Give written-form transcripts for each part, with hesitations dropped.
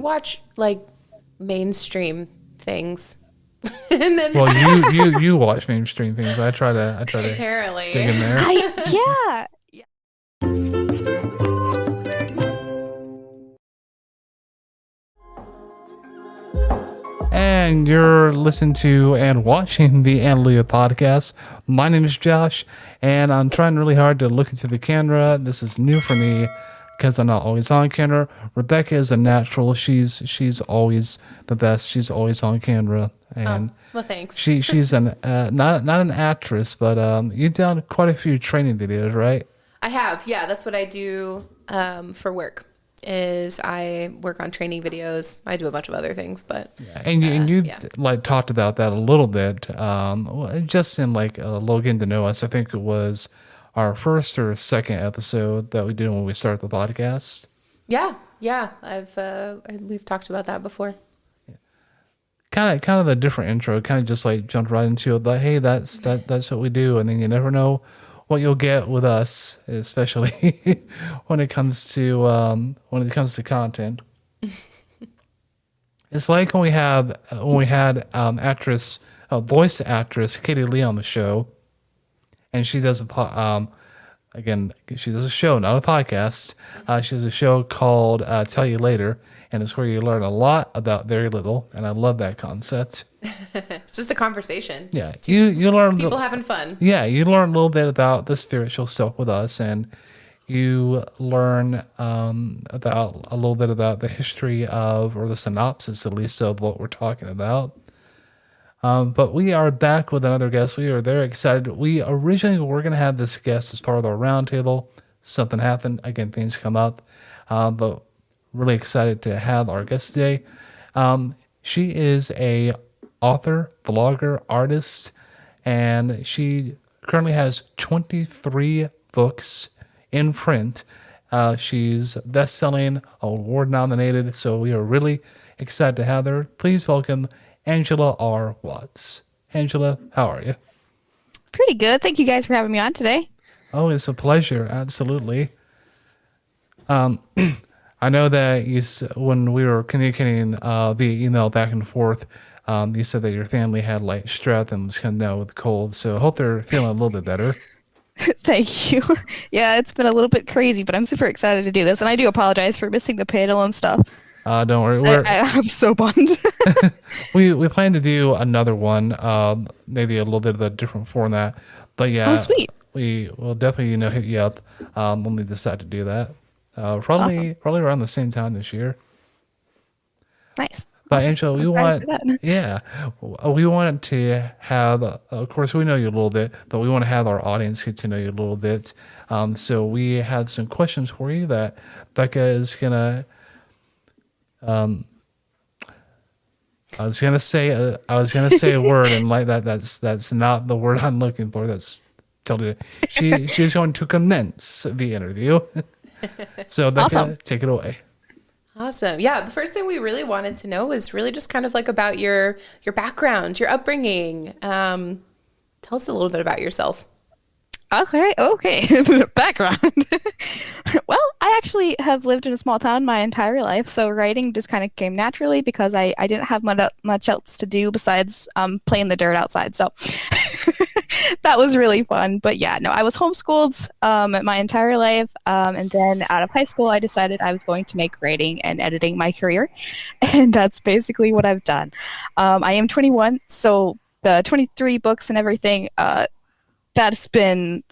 watch like mainstream things. And then you watch mainstream things. I try to apparently dig in there. Yeah. And you're listening to and watching the Analia podcast. My name is Josh, and I'm trying really hard to look into the camera. This is new for me because I'm not always on camera. Rebecca is a natural. She's always the best. She's always on camera. And well, thanks. She's an not an actress, but you've done quite a few training videos, right? I have, yeah. That's what I do for work. Is I work on training videos. I do a bunch of other things, but and you like talked about that a little bit, just in like Logan to Know Us. I think it was our first or second episode that we did when we started the podcast. Yeah. We've talked about that before. Kind of a different intro. Kind of just like jumped right into it. But hey, that's what we do, and then you never know what you'll get with us, especially when it comes to content. It's like when we had voice actress Katie Lee on the show, and she does she does a show, not a podcast. She does a show called Tell You Later, and it's where you learn a lot about very little, and I love that concept. It's just a conversation. Yeah, you learn people having fun. Yeah, you learn a little bit about the spiritual stuff with us, and you learn about a little bit about the history of, or the synopsis at least, of what we're talking about. But we are back with another guest. We are very excited. We originally were going to have this guest as part of our roundtable. Something happened. Again, things come up. But really excited to have our guest today. She is a author, blogger, artist, and she currently has 23 books in print. She's best-selling, award-nominated, so we are really excited to have her. Please welcome Angela R. Watts. Angela, how are you? Pretty good. Thank you guys for having me on today. Oh, it's a pleasure. Absolutely. I know that when we were communicating via email back and forth, you said that your family had like strep and was coming down with cold. So I hope they're feeling a little bit better. Thank you. Yeah, it's been a little bit crazy, but I'm super excited to do this. And I do apologize for missing the panel and stuff. Don't worry. I'm so bummed. We plan to do another one, maybe a little bit of a different format. But yeah, oh, sweet. We will definitely hit you up when we decide to do that. Probably around the same time this year. Nice. But Angela, we want to have, of course, we know you a little bit, but we want to have our audience get to know you a little bit. So we had some questions for you that Becca is gonna. I was gonna say a word, and like that's not the word I'm looking for. That's totally. She's going to commence the interview. So Becca, awesome. Take it away. Awesome. Yeah, the first thing we really wanted to know was really just kind of like about your background, your upbringing. Tell us a little bit about yourself. Okay. Background. Well, I actually have lived in a small town my entire life, so writing just kind of came naturally because I didn't have much else to do besides play in the dirt outside. So that was really fun. But yeah, no, I was homeschooled my entire life. And then out of high school, I decided I was going to make writing and editing my career. And that's basically what I've done. I am 21, so the 23 books and everything, that's been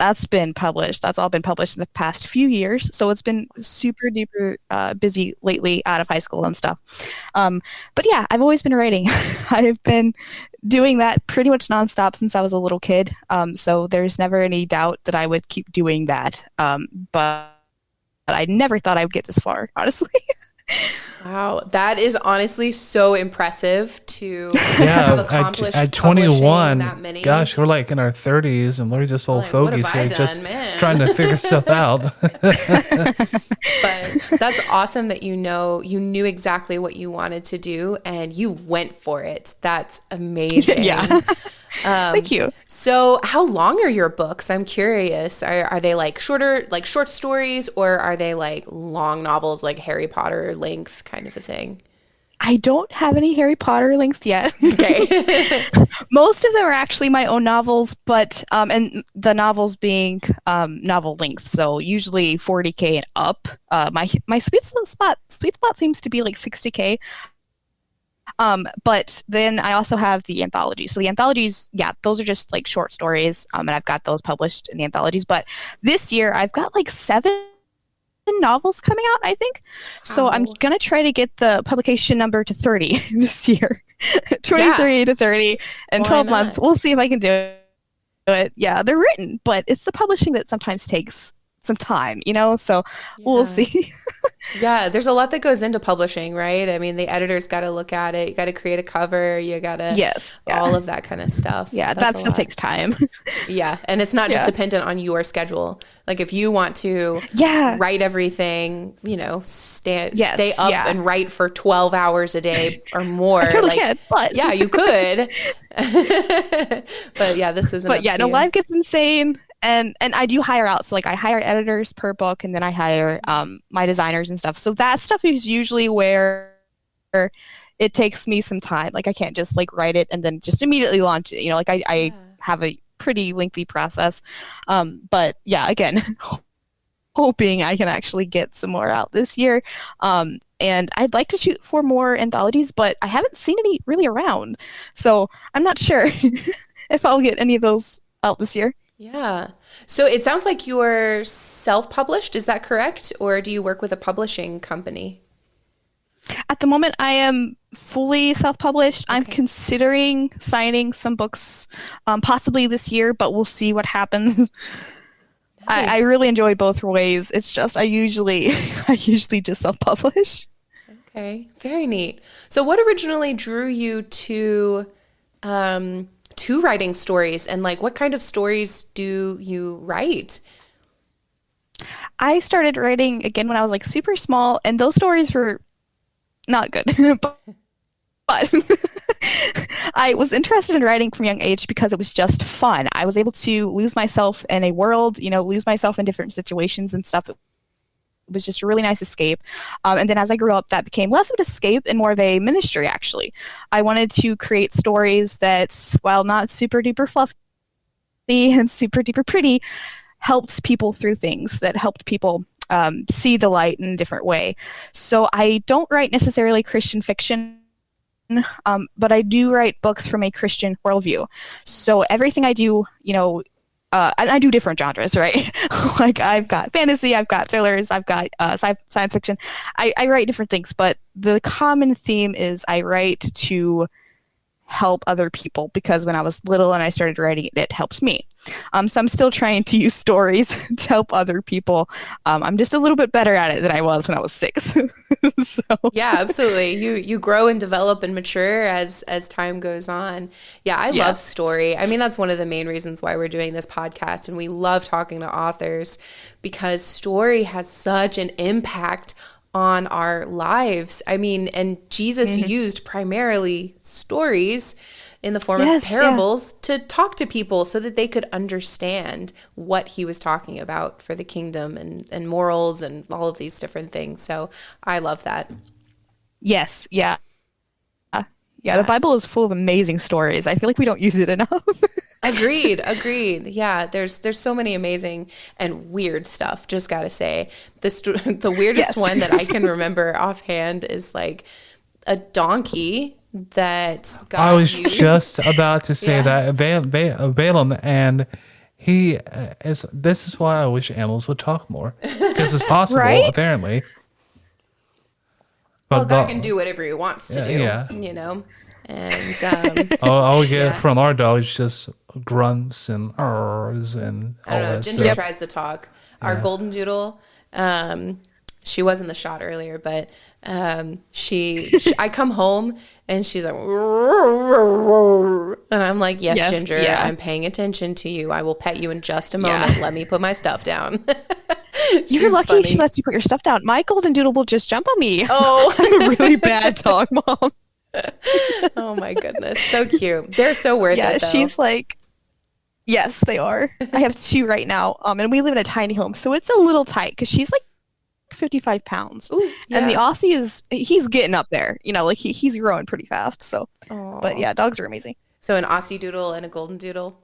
published. That's all been published in the past few years. So it's been super duper busy lately out of high school and stuff. But yeah, I've always been writing. I've been doing that pretty much nonstop since I was a little kid. So there's never any doubt that I would keep doing that. But I never thought I would get this far, honestly. Wow, that is honestly so impressive to have accomplished at 21. That many. Gosh, we're like in our 30s, and we're just old fogies here, just trying to figure stuff out. But that's awesome that you knew exactly what you wanted to do, and you went for it. That's amazing. Yeah. Thank you. So how long are your books? I'm curious. Are they like shorter, like short stories, or are they like long novels, like Harry Potter length kind of a thing? I don't have any Harry Potter links yet. Okay. Most of them are actually my own novels, but and the novels being novel length, so usually 40K and up. My sweet spot seems to be like 60K. But then I also have the anthologies. So the anthologies, yeah, those are just like short stories, and I've got those published in the anthologies. But this year I've got like 7 novels coming out, I think. So I'm Wow. gonna try to get the publication number to 30 this year. 23 to 30 in Why 12 not? months. We'll see if I can do it. Yeah, they're written, but it's the publishing that sometimes takes some time, so we'll Yeah. see. Yeah, there's a lot that goes into publishing, right? I mean, the editor's got to look at it. You got to create a cover. You got to Yes. all Yeah. of that kind of stuff. Yeah, That's that a stuff lot. takes time. Yeah, and it's not just Yeah. dependent on your schedule. Like if you want to Yeah. write everything, stay Yes, up yeah. and write for 12 hours a day or more. I totally like, can, but yeah, you could. But yeah, this isn't but up yeah, to no, you. live gets insane. And I do hire out. So like I hire editors per book, and then I hire my designers and stuff. So that stuff is usually where it takes me some time. Like I can't just like write it and then just immediately launch it. Like I Yeah. have a pretty lengthy process. But yeah, again, hoping I can actually get some more out this year. And I'd like to shoot for more anthologies, but I haven't seen any really around. So I'm not sure if I'll get any of those out this year. Yeah. So it sounds like you're self-published. Is that correct? Or do you work with a publishing company? At the moment, I am fully self-published. I'm Okay. considering signing some books, possibly this year, but we'll see what happens. I Nice. really enjoy both ways. It's just I usually just self-publish. Okay. Very neat. So what originally drew you to writing stories, and like what kind of stories do you write? I started writing again when I was like super small, and those stories were not good. But I was interested in writing from a young age because it was just fun. I was able to lose myself in a world, lose myself in different situations and stuff. It was just a really nice escape. And then as I grew up, that became less of an escape and more of a ministry, actually. I wanted to create stories that, while not super duper fluffy and super duper pretty, helped people through things, that helped people see the light in a different way. So I don't write necessarily Christian fiction, but I do write books from a Christian worldview. So everything I do, and I do different genres, right? Like I've got fantasy, I've got thrillers, I've got science fiction. I write different things, but the common theme is I write to help other people, because when I was little and I started writing it, it helps me. So I'm still trying to use stories to help other people. I'm just a little bit better at it than I was when I was 6. So Yeah, absolutely. You grow and develop and mature as time goes on. Yeah, I Yeah. love story. I mean, that's one of the main reasons why we're doing this podcast, and we love talking to authors, because story has such an impact on our lives. I mean, and Jesus used primarily stories in the form Yes, of yeah. parables to talk to people so that they could understand what he was talking about for the kingdom and morals and all of these different things. So I love that. yes, yeah. Yeah, the Bible is full of amazing stories. I feel like we don't use it enough. Agreed. Yeah, there's so many amazing and weird stuff. Just gotta say, the weirdest Yes. one that I can remember offhand is like a donkey that God I was used. just about to say Yeah. that Balaam, and he is. This is why I wish animals would talk more, because it's possible, Right? apparently. Well, But God can do whatever he wants to do. yeah. And all we get Yeah. from our dog is just grunts and rs and all I don't know. that Ginger stuff. tries to talk. Our golden doodle, she was in the shot earlier, but she I come home and she's like, and I'm like, yes, Yes, Ginger, yeah. I'm paying attention to you. I will pet you in just a moment. Let me put my stuff down. You're She's lucky funny. she lets you put your stuff down. My golden doodle will just jump on me. Oh, I'm a really bad dog mom. oh my goodness, so cute. They're so worth Yeah, it. Though. she's like, yes, they are. I have 2 right now, and we live in a tiny home, so it's a little tight because she's like 55 pounds. Ooh, And the yeah. Aussie he's getting up there. Like he's growing pretty fast. So, but Aw. yeah, dogs are amazing. So an Aussie Doodle and a Golden Doodle.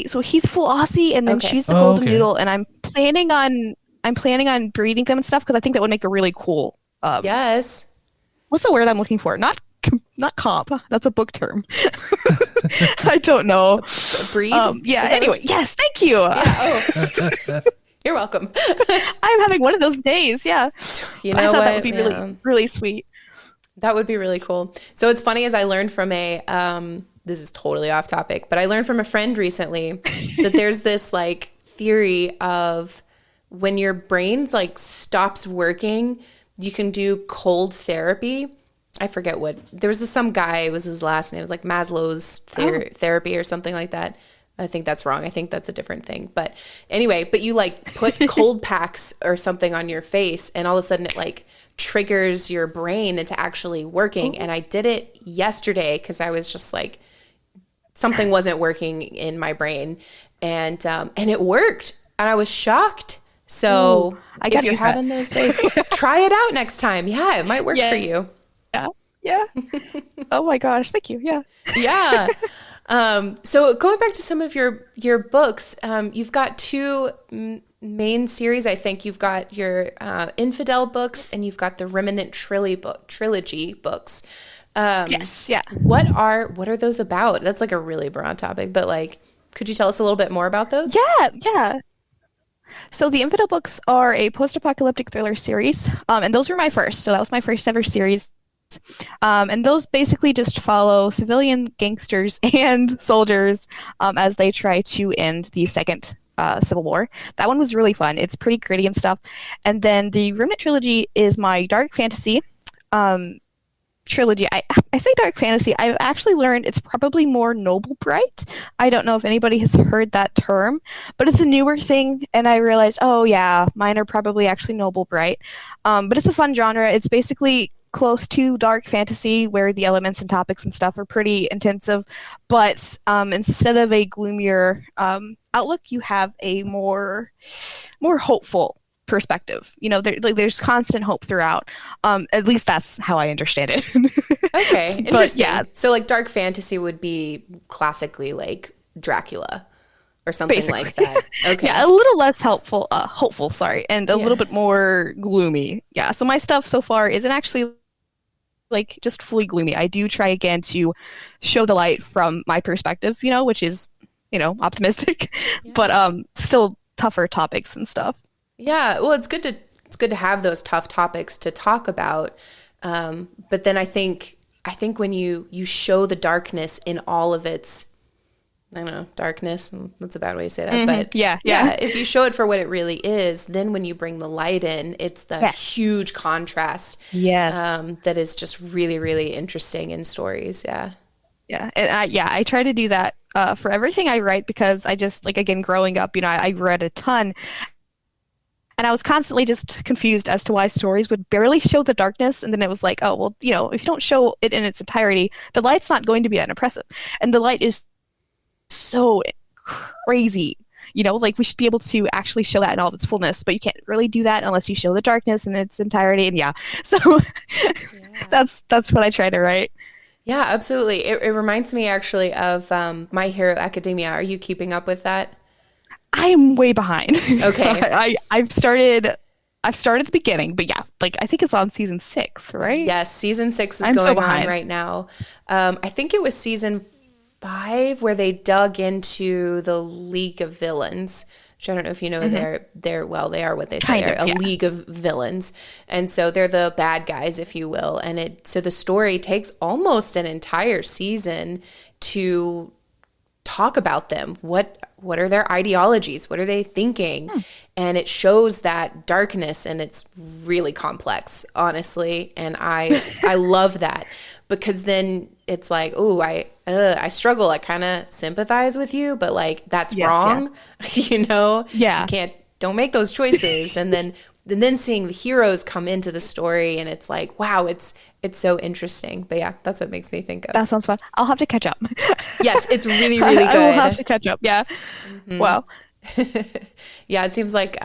So he's full Aussie, and then Okay. she's the Oh, golden okay. doodle, and I'm planning on breeding them and stuff because I think that would make a really cool. Yes. What's the word I'm looking for? Not comp. That's a book term. I don't know. Breed? Yeah. Is that Anyway, yes. Thank you. Yeah. Oh, you're welcome. I'm having one of those days. Yeah. You I know thought what? that would be Yeah. really, really sweet. That would be really cool. So it's funny, as I learned from this is totally off topic, but I learned from a friend recently that there's this like theory of when your brain like stops working, you can do cold therapy. I forget there was some guy, it was his last name, it was like Maslow's therapy or something like that. I think that's wrong. I think that's a different thing. But anyway, but you like put cold packs or something on your face, and all of a sudden it like triggers your brain into actually working. And I did it yesterday because I was just like, something wasn't working in my brain, and it worked, and I was shocked. So Ooh, I if gotta you're use that. having those days, try it out next time. Yeah, it might work Yeah. for you. Yeah. Yeah. Oh my gosh. Thank you. Yeah. Yeah. So going back to some of your books, you've got two main series. I think you've got your Infidel books, and you've got the Remnant trilogy books. Yes. Yeah. What are those about? That's like a really broad topic, but like, could you tell us a little bit more about those? Yeah. Yeah. So the Infidel books are a post-apocalyptic thriller series, and those were my first. So that was my first ever series. And those basically just follow civilian gangsters and soldiers as they try to end the second Civil War. That one was really fun. It's pretty gritty and stuff. And then the Remnant trilogy is my dark fantasy trilogy. I say dark fantasy. I've actually learned it's probably more noble bright. I don't know if anybody has heard that term, but it's a newer thing. And I realized, oh yeah, mine are probably actually noble bright. But it's a fun genre. It's basically close to dark fantasy where the elements and topics and stuff are pretty intensive, but instead of a gloomier outlook, you have a more hopeful perspective. There's constant hope throughout. At least that's how I understand it. Okay, But interesting. yeah, So like dark fantasy would be classically like Dracula or something basically. like that. Okay. Yeah, a little less hopeful, sorry, and a Yeah. little bit more gloomy. Yeah, so my stuff so far isn't actually like just fully gloomy. I do try again to show the light from my perspective, which is, optimistic, but still tougher topics and stuff. Yeah, well, it's good to have those tough topics to talk about. But then I think when you show the darkness in all of its, I don't know, darkness, that's a bad way to say that, but Yeah. if you show it for what it really is, then when you bring the light in, it's the Yes. huge contrast. Yes. That is just really, really interesting in stories. Yeah. Yeah, and I try to do that for everything I write because I just like again growing up, I read a ton, and I was constantly just confused as to why stories would barely show the darkness, and then it was like, oh well, if you don't show it in its entirety, the light's not going to be that impressive, and the light is so crazy. Like we should be able to actually show that in all of its fullness, but you can't really do that unless you show the darkness in its entirety. And so that's what I try to write. Yeah, absolutely. It reminds me actually of My Hero Academia. Are you keeping up with that? I am way behind. Okay. I've started at the beginning, but yeah, like I think it's on season 6, right? Yes, season 6 is I'm so going on behind. right now. I think it was season 5 where they dug into the League of Villains, which I don't know if you know, they are what they say, Kind of, a yeah. league of villains. And so they're the bad guys, if you will. And so the story takes almost an entire season to talk about them. What are their ideologies? What are they thinking? And it shows that darkness, and it's really complex, honestly. And I love that, because then it's like, oh, I struggle. I kind of sympathize with you, but like that's Yes, wrong. Yeah. You don't make those choices. And then seeing the heroes come into the story, and it's like, wow, it's so interesting. But yeah, that's what makes me think of. That sounds fun. I'll have to catch up. Yes, it's really, really good. I will have to catch up. Yeah. Wow. Yeah, it seems like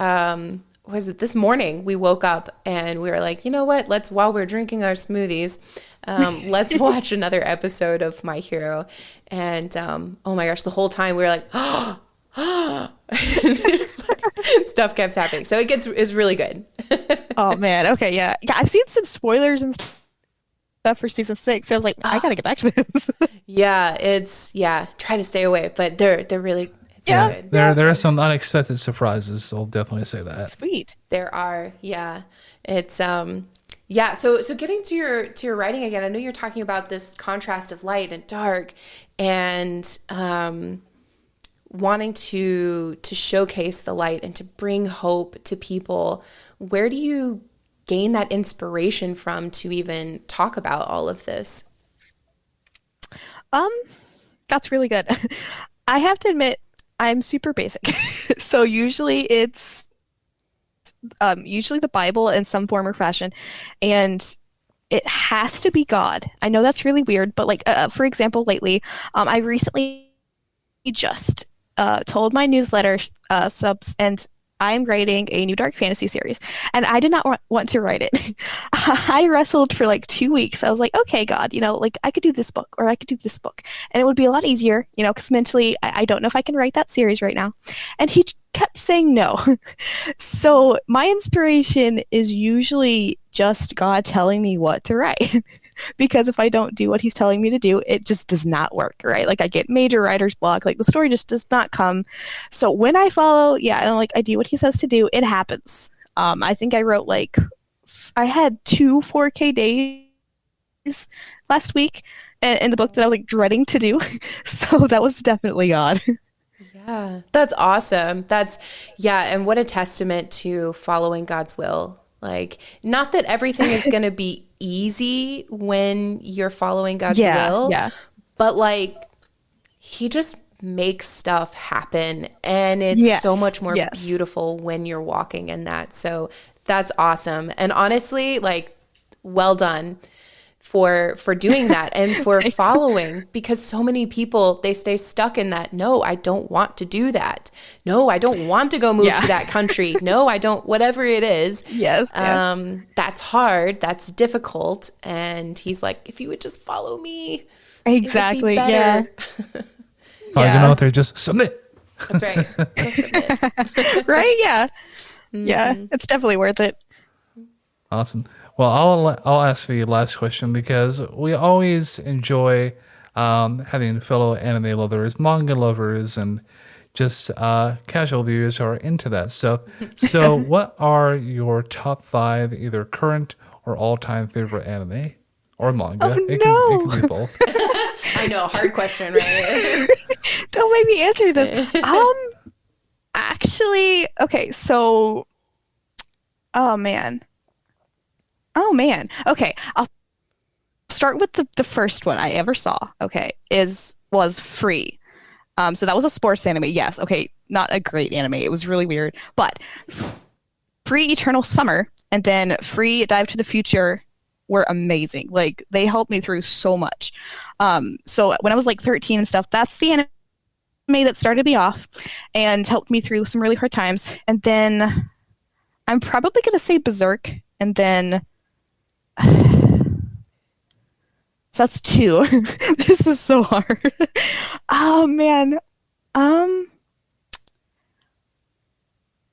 was it this morning? We woke up and we were like, you know what? While we're drinking our smoothies, let's watch another episode of My Hero. And oh my gosh, the whole time we were like, stuff kept happening. So it's really good. Oh man. Okay. Yeah. Yeah. I've seen some spoilers and stuff for season 6. So I was like, I gotta get back to this. Try to stay away, but they're really good. There are some unexpected surprises. I'll definitely say that. Sweet. There are, yeah. It's So getting to your writing again, I know you're talking about this contrast of light and dark, and wanting to showcase the light and to bring hope to people. Where do you gain that inspiration from to even talk about all of this? That's really good. I have to admit, I'm super basic. So usually it's usually the Bible in some form or fashion, and it has to be God. I know that's really weird, but like for example, lately, I recently just told my newsletter subs, and I'm writing a new dark fantasy series, and I did not want to write it. I wrestled for like 2 weeks. I was like, okay, God, like I could do this book or I could do this book, and it would be a lot easier, because mentally I don't know if I can write that series right now. And he kept saying no. So my inspiration is usually just God telling me what to write. Because if I don't do what he's telling me to do, it just does not work, right? Like I get major writer's block, like the story just does not come. So when I follow, and like I do what he says to do, it happens. I think I wrote I had 2 4K days last week in the book that I was like dreading to do. So that was definitely God. Yeah, that's awesome. And what a testament to following God's will. Like, not that everything is going to be easy when you're following God's will, but like he just makes stuff happen, and it's so much more beautiful when you're walking in that. So that's awesome. And honestly, like, well done for doing that and for following, because so many people, they stay stuck in that. No, I don't want to do that. No, I don't want to go move to that country. No, I don't, whatever it is. Yes. That's hard. That's difficult. And he's like, if you would just follow me. Exactly. It would be better. Probably going out there, just submit. That's right. Just submit. Right. Yeah. Mm-hmm. Yeah. It's definitely worth it. Awesome. Well, I'll ask the last question, because we always enjoy having fellow anime lovers, manga lovers, and just casual viewers who are into that. So what are your top 5 either current or all-time favorite anime or manga? Oh, it can be both. I know, hard question, right? Don't make me answer this. Actually, okay, so, oh man. Okay, I'll start with the first one I ever saw. Okay, was Free. So that was a sports anime. Yes. Okay, not a great anime. It was really weird. But Free Eternal Summer and then Free Dive to the Future were amazing. Like they helped me through so much. So when I was like 13 and stuff, that's the anime that started me off and helped me through some really hard times. And then I'm probably gonna say Berserk, and then. So that's 2. This is so hard. Oh man. I'm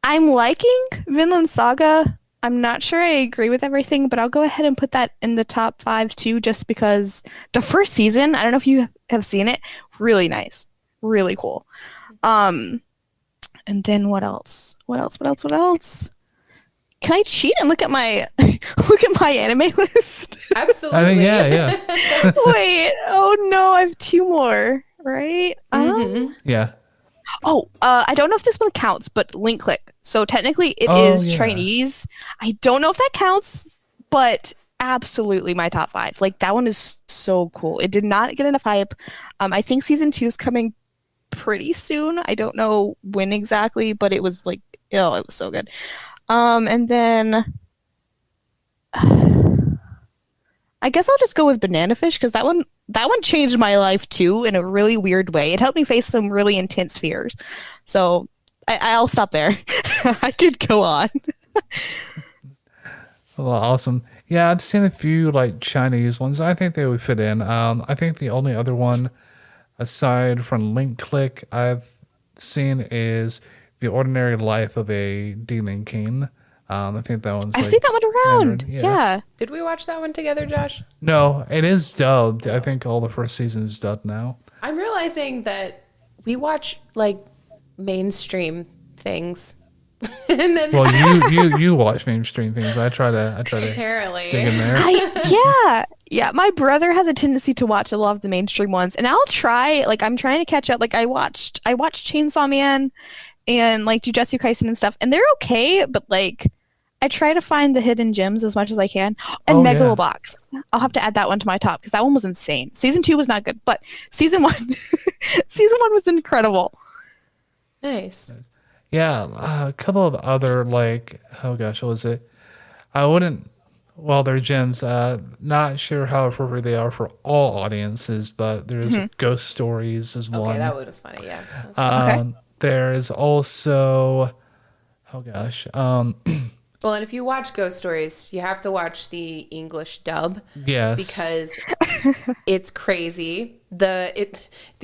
liking Vinland Saga. I'm not sure I agree with everything, but I'll go ahead and put that in the top 5 too, just because the first season, I don't know if you have seen it, really nice. Really cool. And then what else? Can I cheat and look at my anime list? Absolutely. I think yeah. Wait, oh no, I have 2 more, right? Yeah. Oh, I don't know if this one counts, but Link Click. So technically it is Chinese. I don't know if that counts, but absolutely my top 5. Like that one is so cool. It did not get enough hype. I think season 2 is coming pretty soon. I don't know when exactly, but it was like, it was so good. And then I guess I'll just go with Banana Fish, because that one changed my life too in a really weird way. It helped me face some really intense fears. So I'll stop there. I could go on. Well, awesome. Yeah, I've seen a few like Chinese ones. I think they would fit in. I think the only other one aside from Link Click I've seen is The Ordinary Life of a Demon King. I think that one's I've seen like that one Mandarin. around. Yeah. Yeah. Did we watch that one together, Josh? No, it is dubbed. I think all the first season is dubbed now. I'm realizing that we watch like mainstream things. And then Well, you watch mainstream things. I try to apparently dig in there. Yeah. My brother has a tendency to watch a lot of the mainstream ones, and I'll try. Like, I'm trying to catch up. Like, I watched Chainsaw Man and like Jujutsu Kaisen and stuff, and they're okay. But like, I try to find the hidden gems as much as I can. And Oh yeah. Megalobox, I'll have to add that one to my top because that one was insane. Season 2 was not good, but season 1, season 1 was incredible. nice. Yeah, a couple of other like oh gosh, what was it? I wouldn't. Well, they're gems. Not sure how appropriate they are for all audiences, but there's Ghost Stories is Okay, one. that one was funny. Yeah. That was funny. Okay. There is also oh gosh, Well, and if you watch Ghost Stories, you have to watch the English dub yes, because it's crazy. The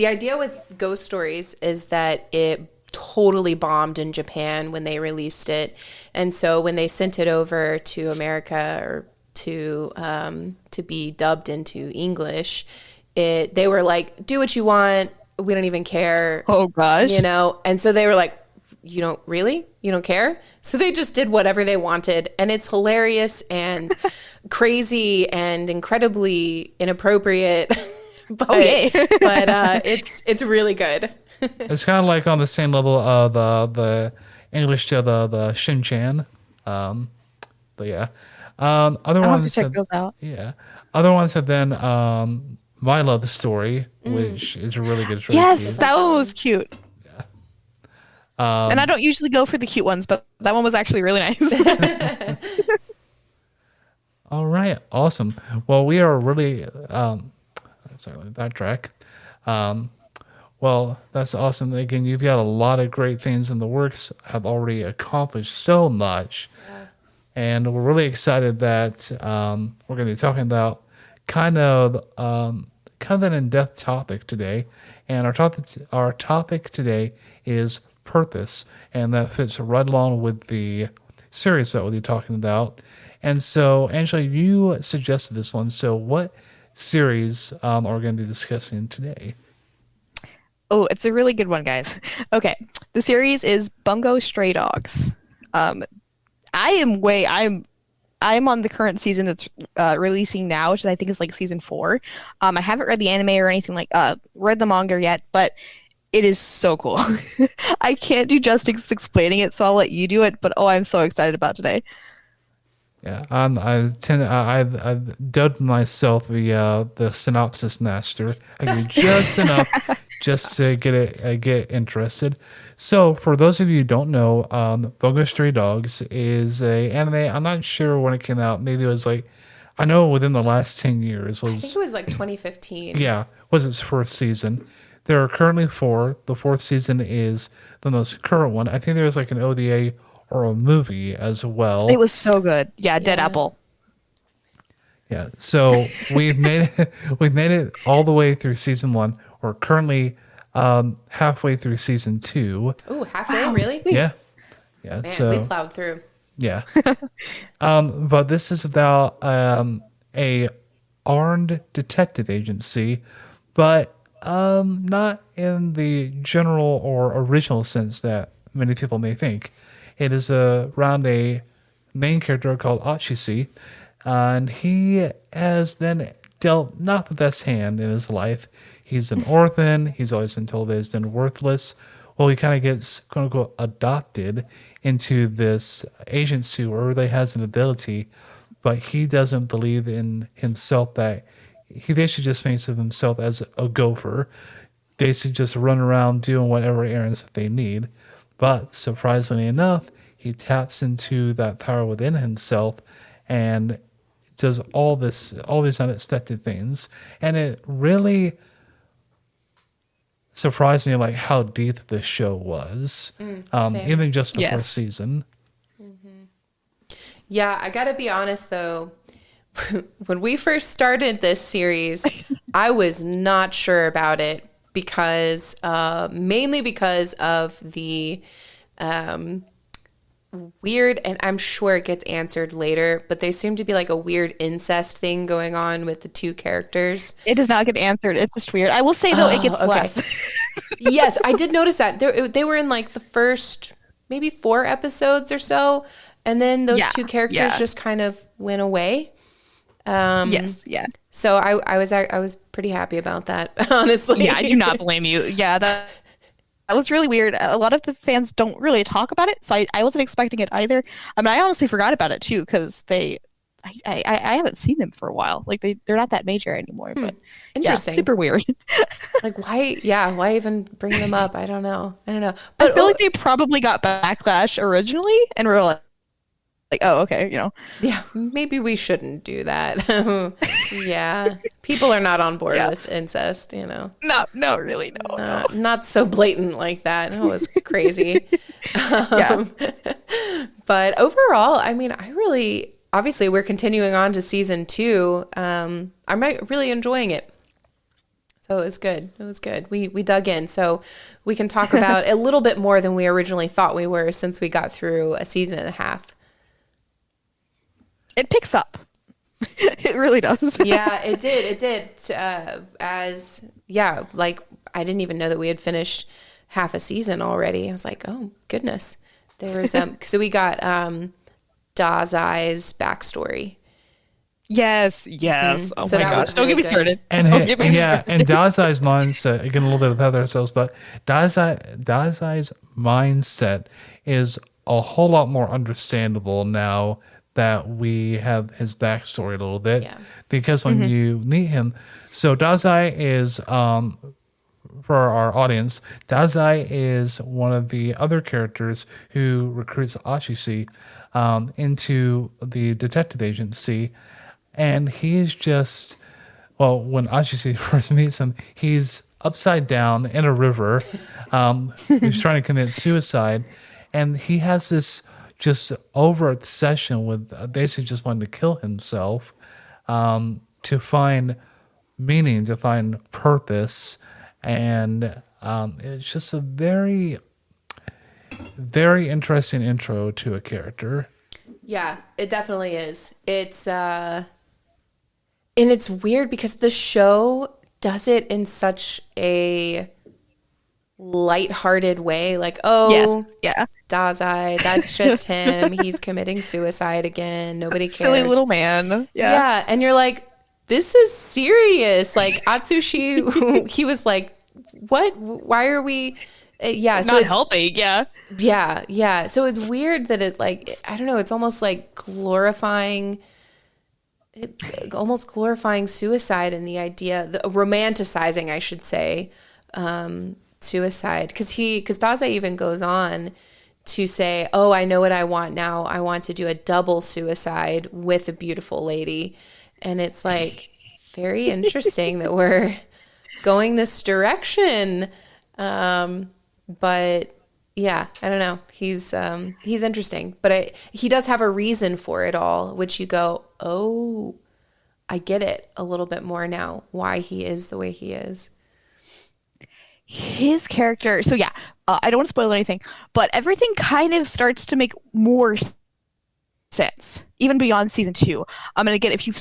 idea with Ghost Stories is that it totally bombed in Japan when they released it, and so when they sent it over to America or to be dubbed into English, they were like, "Do what you want. We don't even care." Oh gosh. And so they were like, you don't care? So they just did whatever they wanted, and it's hilarious and crazy and incredibly inappropriate. but Okay. it's really good. it's kind of like on the same level of the English to the Shin-chan. But yeah, other I'll have to ones check have, those out. yeah, other ones have been My Love Story, which is really good. It's really Yes, cute. that one was cute. And I don't usually go for the cute ones, but that one was actually really nice. All right, awesome. Well, we are really sorry, backtrack. Well, that's awesome. Again, you've got a lot of great things in the works. Have already accomplished so much, and we're really excited that we're going to be talking about kind of an in-depth topic today. And our topic today is purpose, and that fits right along with the series that we'll be talking about. And so, Angela, you suggested this one. So, what series are we going to be discussing today? Oh, it's a really good one, guys. Okay, the series is Bungo Stray Dogs. I'm on the current season that's releasing now, which I think is like season 4. I haven't read the anime or anything read the manga yet, but it is so cool. I can't do justice explaining it, so I'll let you do it. But oh, I'm so excited about today. Yeah, I've dubbed myself the synopsis master. I can do just enough just to get interested. So, for those of you who don't know, Bungo Stray Dogs is a anime. I'm not sure when it came out. Maybe it was like, I know within the last 10 years. I think it was like 2015. Yeah, was its first season. There are currently 4. The 4th season is the most current one. I think there's like an ODA or a movie as well. It was so good. Yeah, Dead Yeah. Apple. Yeah, so we've made it all the way through season 1. We're currently halfway through season 2. Ooh, halfway, really? sweet. Yeah, Man, so we plowed through. yeah. But this is about a armed detective agency, but not in the general or original sense that many people may think. It is around a main character called Atshusi, and he has been dealt not the best hand in his life. He's an orphan. He's always been told that he's been worthless. Well, he kind of gets, quote unquote, adopted into this agency where he has an ability, but he doesn't believe in himself. That he basically just thinks of himself as a gopher, basically just run around doing whatever errands that they need. But surprisingly enough, he taps into that power within himself and does all these unexpected things. And it really surprised me like how deep the show was. Same. Even just the Yes. first season. Yeah, I gotta be honest though. When we first started this series, I was not sure about it because mainly because of the um, weird, and I'm sure it gets answered later, but there seemed to be like a weird incest thing going on with the two characters. It does not get answered. It's just weird. I will say though, it Oh, gets okay. less. Yes, I did notice that. They were in like the first maybe 4 episodes or so, and then those Yeah, two characters yeah. just kind of went away. Yes, yeah. So I was pretty happy about that, honestly. Yeah, I do not blame you. Yeah, that was really weird. A lot of the fans don't really talk about it, so I wasn't expecting it either. I mean, I honestly forgot about it too because I haven't seen them for a while. Like they're not that major anymore. But yeah, Interesting. super weird. Like why? Yeah, why even bring them up? I don't know. I don't know. I But feel like they probably got backlash originally and were like, oh, okay, yeah, maybe we shouldn't do that. Yeah, people are not on board Yeah. with incest. No, really, no. Not so blatant like that. It was crazy. Yeah. Um, but overall, I mean, obviously we're continuing on to season 2. I'm really enjoying it. So it was good. It was good. We dug in. So we can talk about a little bit more than we originally thought we were since we got through a season and a half. It picks up. It really does. Yeah, it did. It did. Like I didn't even know that we had finished half a season already. I was like, oh goodness. There was so we got Dazai's backstory. Yes. Oh So my that gosh. was Don't really get me good. started. And Don't get me yeah, and Dazai's mindset, again, a little bit about ourselves, but Dazai's mindset is a whole lot more understandable now that we have his backstory a little bit. Yeah. Because when you meet him, so Dazai is, for our audience, Dazai is one of the other characters who recruits Atshusi into the detective agency. And he is just, well, when Atshusi first meets him, he's upside down in a river. He's trying to commit suicide. And he has this just over obsession with basically just wanting to kill himself to find meaning, to find purpose. And it's just a very, very interesting intro to a character. Yeah, it definitely is. And it's weird because the show does it in such a lighthearted way. Like, oh, Yes. Yeah. Dazai, that's just him. He's committing suicide again. Nobody cares. Silly little man. Yeah. And you're like, this is serious. Like Atsushi, he was like, what? Why are we? Yeah. So Not helping. Yeah. yeah. So it's weird that it like, I don't know, it's almost like almost glorifying suicide and the idea, romanticizing, I should say, suicide. Because Dazai even goes on to say, oh, I know what I want now. I want to do a double suicide with a beautiful lady. And it's like very interesting that we're going this direction. But yeah, I don't know. He's interesting, but he does have a reason for it all, which you go, oh, I get it a little bit more now, why he is the way he is. His character. So yeah, I don't want to spoil anything, but everything kind of starts to make more sense, even beyond season 2. And again, if you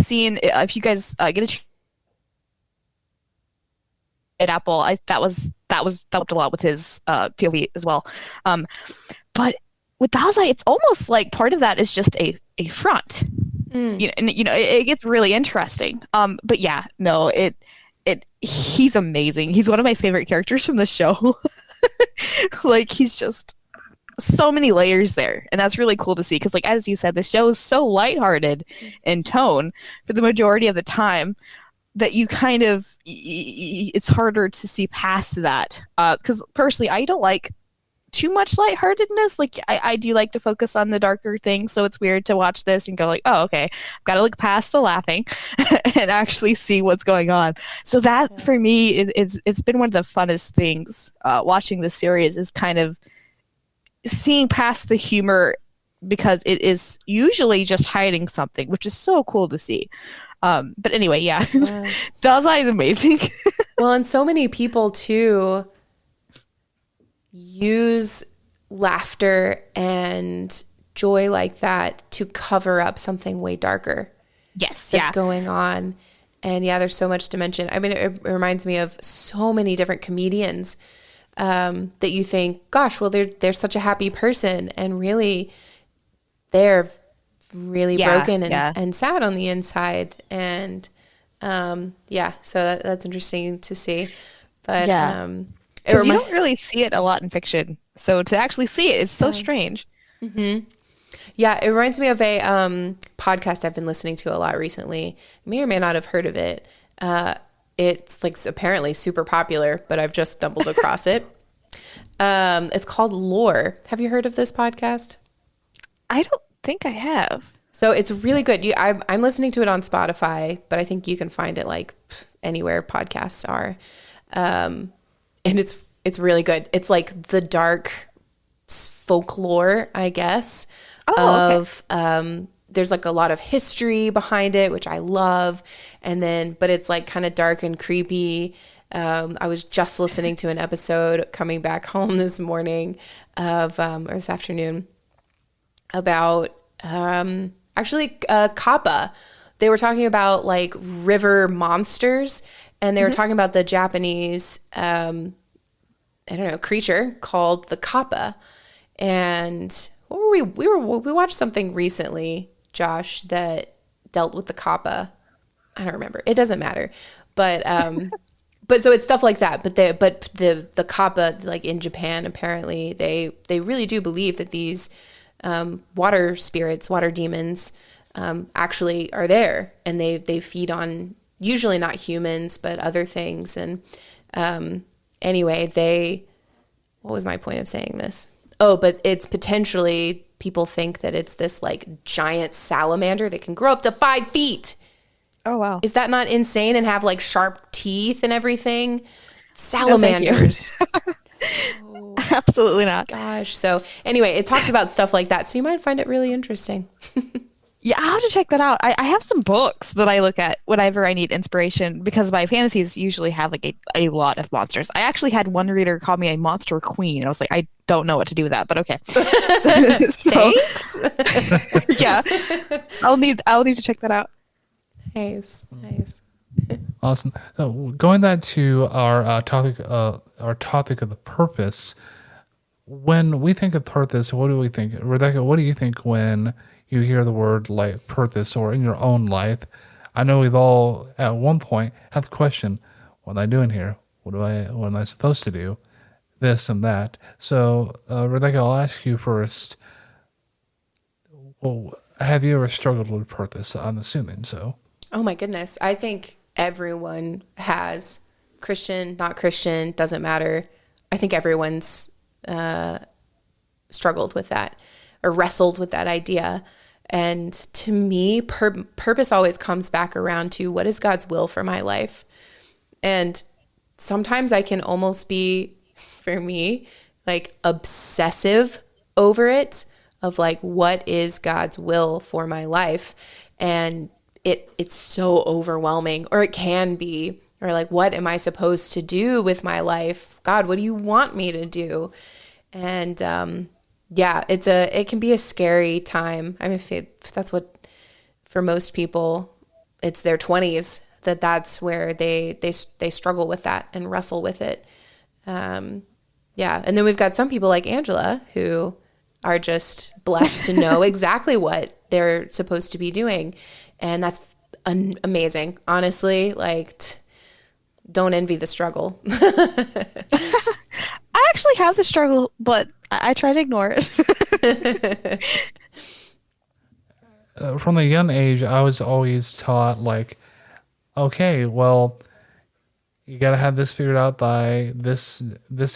guys get a chance at Apple, that helped a lot with his POV as well. But with Dazai, it's almost like part of that is just a front. It gets really interesting. But yeah, no, he's amazing. He's one of my favorite characters from the show. Like he's just so many layers there, and that's really cool to see because, like as you said, the show is so lighthearted in tone for the majority of the time that you kind of it's harder to see past that. Because personally, I don't like too much lightheartedness. Like I do like to focus on the darker things, so it's weird to watch this and go like, oh, okay, I've got to look past the laughing and actually see what's going on. So that for me it's been one of the funnest things watching this series is kind of seeing past the humor because it is usually just hiding something, which is so cool to see. But anyway, yeah, Dazai is amazing. Well, and so many people too use laughter and joy like that to cover up something way darker Yes, that's yeah. going on. And yeah, there's so much dimension. I mean, it reminds me of so many different comedians that you think, gosh, well, they're such a happy person, and really, they're really broken and sad on the inside. And so that's interesting to see. But Yeah. it Because you reminds. don't really see it a lot in fiction. So to actually see it is so strange. Yeah, it reminds me of a podcast I've been listening to a lot recently. You may or may not have heard of it. It's like apparently super popular, but I've just stumbled across it. It's called Lore. Have you heard of this podcast? I don't think I have. So it's really good. I'm listening to it on Spotify, but I think you can find it like anywhere podcasts are. And it's really good. It's like the dark folklore, I guess, of there's like a lot of history behind it, which I love. And then, but it's like kind of dark and creepy. I was just listening to an episode coming back home this morning or this afternoon about Kappa. They were talking about like river monsters, and they were talking about the Japanese, creature called the Kappa. And what were we watched something recently, Josh, that dealt with the Kappa. I don't remember. It doesn't matter. But but so it's stuff like that. But the Kappa, like in Japan, apparently they really do believe that these water spirits, water demons, actually are there, and they feed on usually not humans but other things. And anyway, what was my point of saying this? Oh, but it's potentially, people think that it's this like giant salamander that can grow up to 5 feet. Oh, wow. Is that not insane? And have like sharp teeth and everything? Salamanders. No, absolutely not. Gosh. So anyway, it talks about stuff like that. So you might find it really interesting. Yeah, I'll have to check that out. I have some books that I look at whenever I need inspiration because my fantasies usually have like a lot of monsters. I actually had one reader call me a monster queen, and I was like, I don't know what to do with that, but okay. Thanks. Yeah, so I'll need to check that out. Nice. Awesome. So going back to our topic of the purpose. When we think of purpose, what do we think? Rebecca, what do you think when you hear the word like purpose, or in your own life? I know we've all at one point had the question, what am I doing here? What am I supposed to do? This and that. So Rebecca, I'll ask you first. Well, have you ever struggled with purpose? I'm assuming so. Oh my goodness. I think everyone has, Christian, not Christian, doesn't matter. I think everyone's struggled with that or wrestled with that idea. And to me, purpose always comes back around to, what is God's will for my life? And sometimes I can almost be, for me, like obsessive over it, of like, what is God's will for my life? And it's so overwhelming, or it can be, or like, what am I supposed to do with my life? God, what do you want me to do? And it can be a scary time. I mean, if that's what, for most people, it's their 20s, that's where they struggle with that and wrestle with it. And then we've got some people like Angela who are just blessed to know exactly what they're supposed to be doing. And that's amazing. Honestly, like, don't envy the struggle. I actually have the struggle, but I try to ignore it. From a young age, I was always taught like, okay, well, you got to have this figured out by this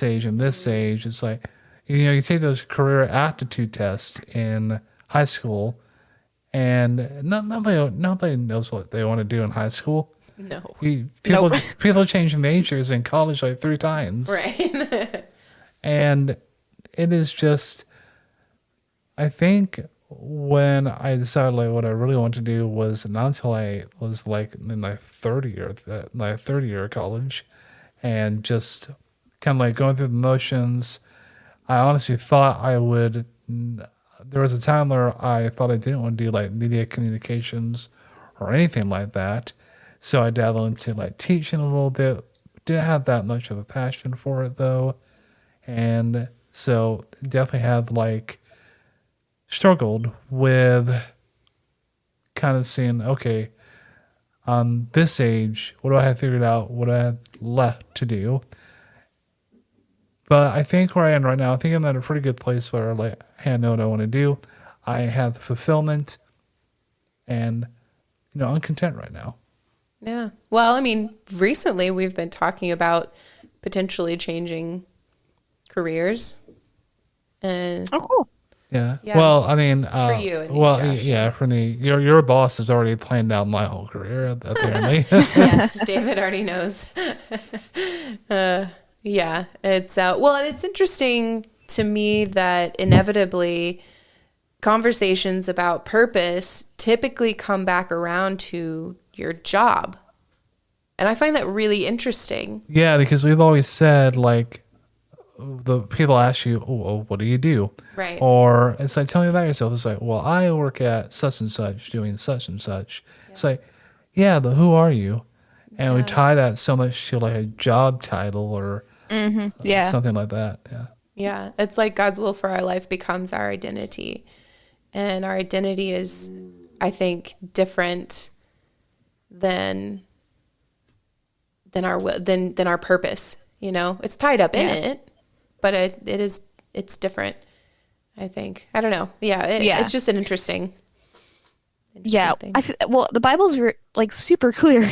age and this age. It's like, you take those career aptitude tests in high school, and nobody knows what they want to do in high school. No. People change majors in college like 3 times. Right. And it is just, I think when I decided like what I really wanted to do was not until I was like in my third year of college, and just kind of like going through the motions. I honestly thought I would. There was a time where I thought I didn't want to do like media communications or anything like that. So I dabbled into like teaching a little bit. Didn't have that much of a passion for it though. And so definitely have like struggled with kind of seeing, okay, on this age, what do I have figured out? What do I have left to do? But I think where I am right now, I think I'm at a pretty good place where like, hey, I know what I want to do. I have the fulfillment, and I'm content right now. Yeah. Well, I mean, recently we've been talking about potentially changing careers. And Oh, cool. Yeah. Yeah. Well, I mean, For you and me, well, Josh, yeah, for me, your boss has already planned out my whole career, apparently. yes, David already knows. Yeah, it's well, and it's interesting to me that inevitably conversations about purpose typically come back around to your job. And I find that really interesting. Yeah, because we've always said like the people ask you, oh, well, what do you do? Right. Or it's like, tell me about yourself. It's like, well, I work at such and such doing such and such. Yeah. It's like, yeah, but who are you? And we tie that so much to like a job title or something like that. Yeah. Yeah. It's like God's will for our life becomes our identity. And our identity is, I think, different than our purpose. It's tied up in it, but it's different. I think. I don't know. Yeah. It's just an interesting thing. Well, the Bible's like super clear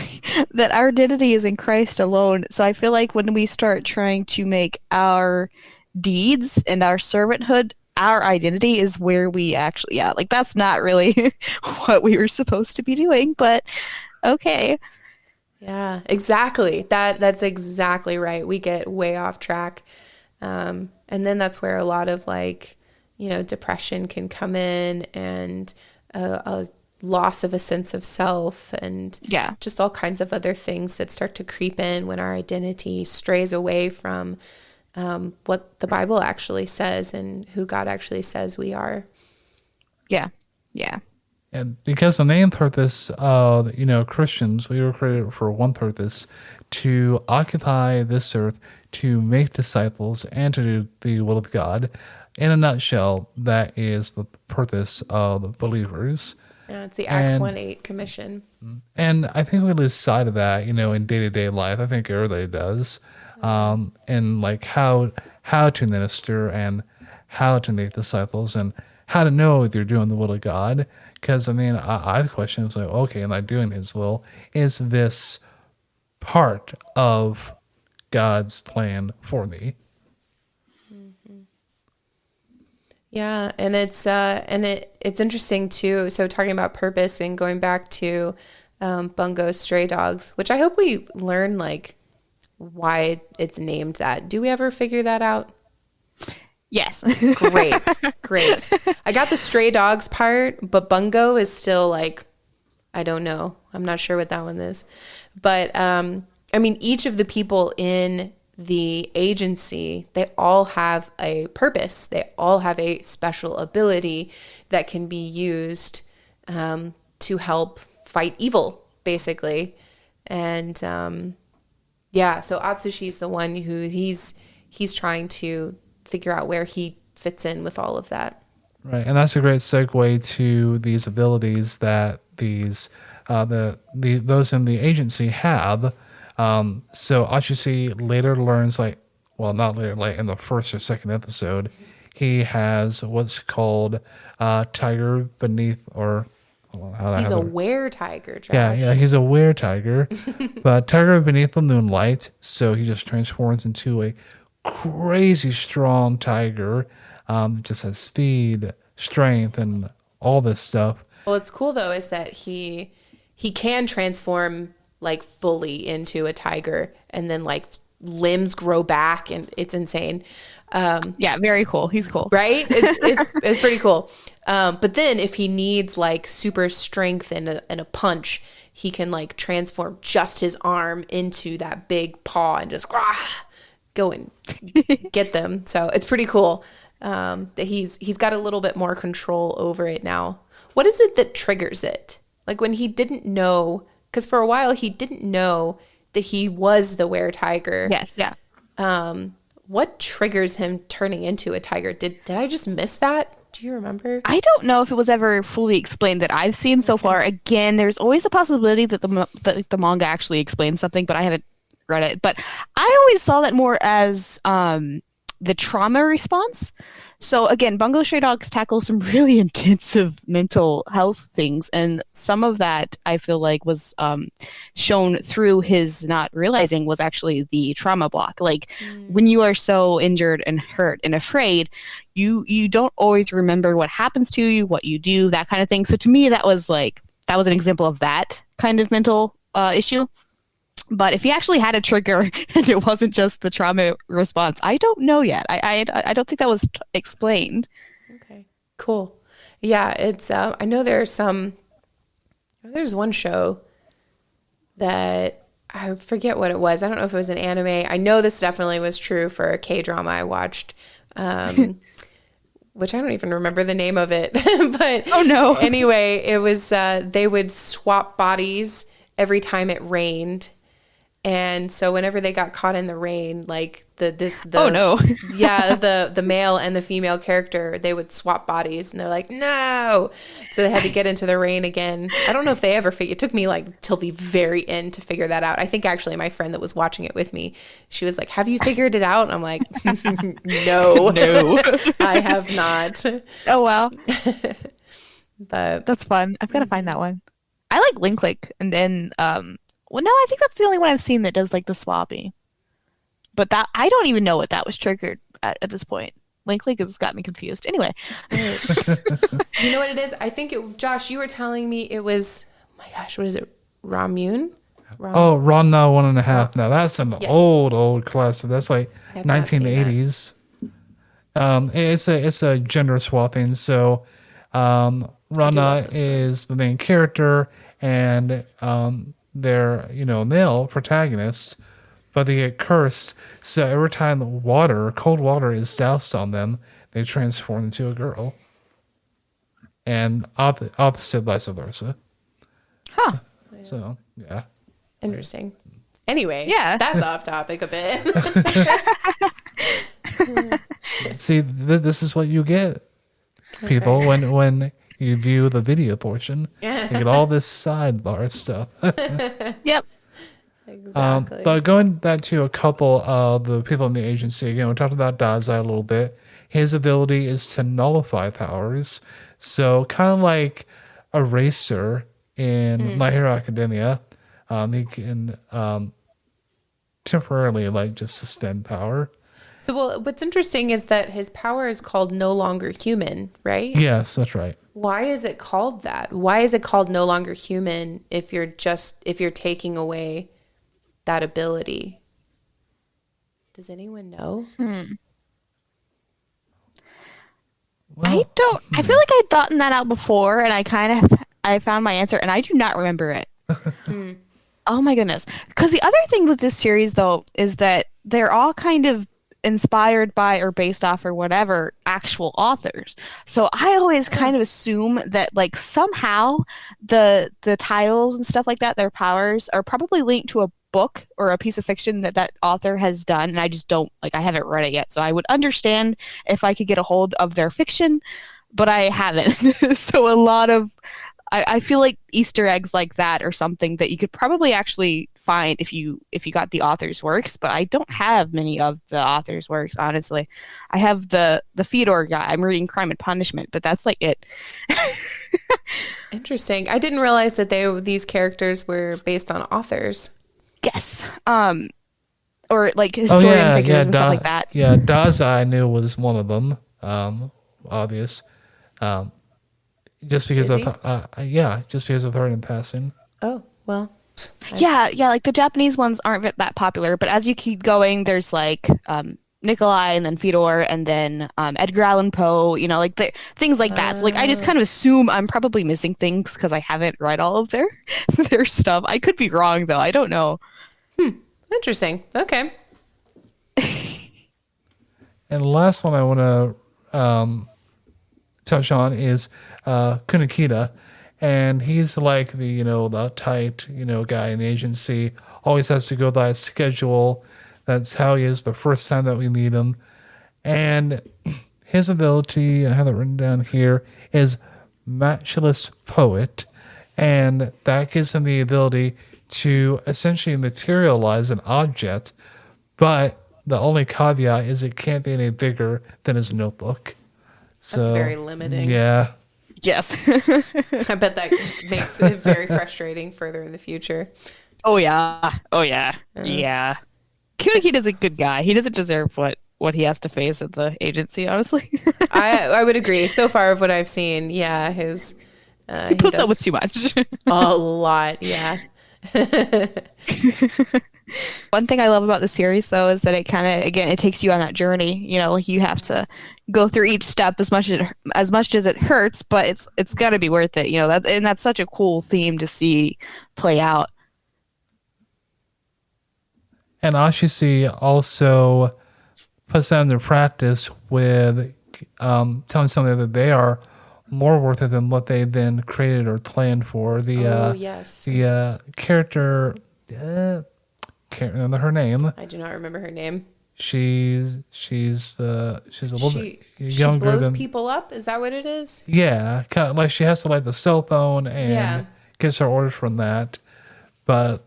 that our identity is in Christ alone. So I feel like when we start trying to make our deeds and our servanthood our identity is where we actually, like that's not really what we were supposed to be doing, but okay. Yeah, exactly. That's exactly right. We get way off track. And then that's where a lot of like, depression can come in, and a loss of a sense of self, and just all kinds of other things that start to creep in when our identity strays away from what the Bible actually says and who God actually says we are. Yeah. And because the main purpose of, Christians, we were created for one purpose, to occupy this earth, to make disciples, and to do the will of God. In a nutshell, that is the purpose of believers. Yeah, it's the Acts 1:8 commission. And I think we lose sight of that, in day-to-day life. I think everybody does. And like how to minister and how to make disciples and how to know if you're doing the will of God. Because, I have questions like, okay, am I doing his will? Is this part of God's plan for me? Mm-hmm. Yeah, and it's interesting too. So talking about purpose and going back to Bungo's Stray Dogs, which I hope we learn like why it's named that. Do we ever figure that out? Yes. Great. I got the Stray Dogs part, but Bungo is still like, I don't know. I'm not sure what that one is. But each of the people in the agency, they all have a purpose. They all have a special ability that can be used to help fight evil, basically. And so Atsushi is the one who he's trying to figure out where he fits in with all of that. Right, and that's a great segue to these abilities that these those in the agency have. So Atshusi later learns, not later, like in the first or second episode, he has what's called tiger beneath, or he's a were-tiger, Josh. Yeah, he's a were-tiger, but tiger beneath the moonlight. So he just transforms into a crazy strong tiger, just has speed, strength, and all this stuff. What's cool though is that he can transform like fully into a tiger, and then like limbs grow back, and it's insane. Very cool. He's cool, right? It's pretty cool. But then if he needs like super strength and a punch, he can like transform just his arm into that big paw and just go and get them. So it's pretty cool that he's got a little bit more control over it now. What is it that triggers it? Like when he didn't know, because for a while he didn't know that he was the were-tiger. Yes, yeah. What triggers him turning into a tiger? Did I just miss that? Do you remember? I don't know if it was ever fully explained that I've seen so far. Again, there's always a possibility that the manga actually explains something, but I haven't read it. But I always saw that more as the trauma response. So again, Bungo Stray Dogs tackles some really intensive mental health things, and some of that I feel like was shown through his not realizing was actually the trauma block. Like when you are so injured and hurt and afraid, you don't always remember what happens to you, what you do, that kind of thing. So to me, that was an example of that kind of mental issue. But if he actually had a trigger and it wasn't just the trauma response, I don't know yet. I don't think that was explained. Okay, cool. Yeah, it's I know there's one show that I forget what it was. I don't know if it was an anime. I know this definitely was true for a K-drama I watched, which I don't even remember the name of it. But oh no. Anyway, it was they would swap bodies every time it rained. And so whenever they got caught in the rain, like oh no. yeah, the male and the female character, they would swap bodies and they're like, no. So they had to get into the rain again. I don't know if they ever it took me like till the very end to figure that out. I think actually my friend that was watching it with me, she was like, have you figured it out? And I'm like, no, I have not. Oh, wow. But that's fun. I've got to find that one. I like Link Click, and then well, no, I think that's the only one I've seen that does like the swapping. But that I don't even know what that was triggered at this point. Link has got me confused. Anyway. You know what it is? I think Josh, you were telling me it was, oh my gosh, what is it? Ramune? Oh, Ranma 1.5. Now that's an old classic. That's like 1980s. It's a gender swapping. So Ranma is the main character, and they're male protagonist, but they get cursed. So every time cold water is doused on them, they transform into a girl, and opposite vice versa. Huh. So yeah. Interesting. Anyway, yeah, that's off topic a bit. See, this is what you get, that's people, right. when you view the video portion. You get all this sidebar stuff. Yep. Exactly. But going back to a couple of the people in the agency, we talked about Dazai a little bit. His ability is to nullify powers. So kind of like Eraser in My Hero Academia, he can temporarily just suspend power. So what's interesting is that his power is called No Longer Human, right? Yes, that's right. Why is it called that? Why is it called No Longer Human if you're taking away that ability? Does anyone know? Well, I feel like I'd gotten that out before, and I found my answer, and I do not remember it. Oh my goodness. Because the other thing with this series, though, is that they're all kind of inspired by or based off or whatever actual authors. So I always kind of assume that somehow the titles and stuff like that, their powers are probably linked to a book or a piece of fiction that author has done, and I just don't I haven't read it yet. So I would understand if I could get a hold of their fiction, but I haven't. So a lot of I feel like Easter eggs like that or something that you could probably actually find if you got the author's works, but I don't have many of the author's works, honestly. I have the Fedor guy. I'm reading Crime and Punishment, but that's it. Interesting. I didn't realize that these characters were based on authors. Yes. Or historian figures and stuff like that. Yeah, Dazai I knew was one of them. Obvious. Just because just because I've heard in passing. Oh, well. Yeah, the Japanese ones aren't that popular, but as you keep going, there's Nikolai and then Fyodor and then Edgar Allan Poe, like things like that. So like I just kind of assume I'm probably missing things because I haven't read all of their their stuff. I could be wrong though. I don't know. Interesting. Okay. And the last one I want to touch on is Kunikita. And he's like the tight, guy in the agency. Always has to go by a schedule. That's how he is the first time that we meet him. And his ability, I have it written down here, is matchless poet. And that gives him the ability to essentially materialize an object. But the only caveat is it can't be any bigger than his notebook. So, That's very limiting. Yeah. Yes. I bet that makes it very frustrating further in the future. Oh yeah. Oh yeah. Yeah. Kunikita is a good guy. He doesn't deserve what he has to face at the agency, honestly. I would agree. So far of what I've seen, yeah, he puts up with too much. A lot, yeah. One thing I love about the series, though, is that it kind of, again, it takes you on that journey. Like you have to go through each step as much as it hurts, but it's got to be worth it. And that's such a cool theme to see play out. And Atshusi also puts that into practice with telling something that they are more worth it than what they then created or planned for. Yes. The character, can't remember her name. I do not remember her name. She's a little bit younger. She blows than people up. Is that what it is? Yeah, kind of like she has to the cell phone and gets her orders from that. But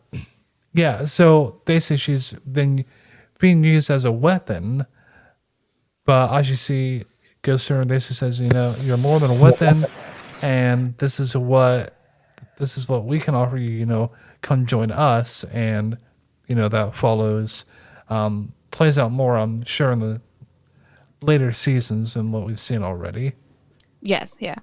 yeah, so basically she's been being used as a weapon. But as you see, goes to her and basically says, you're more than a weapon, and this is what we can offer you. Come join us, and that follows. Plays out more, I'm sure, in the later seasons than what we've seen already. Yes, yeah.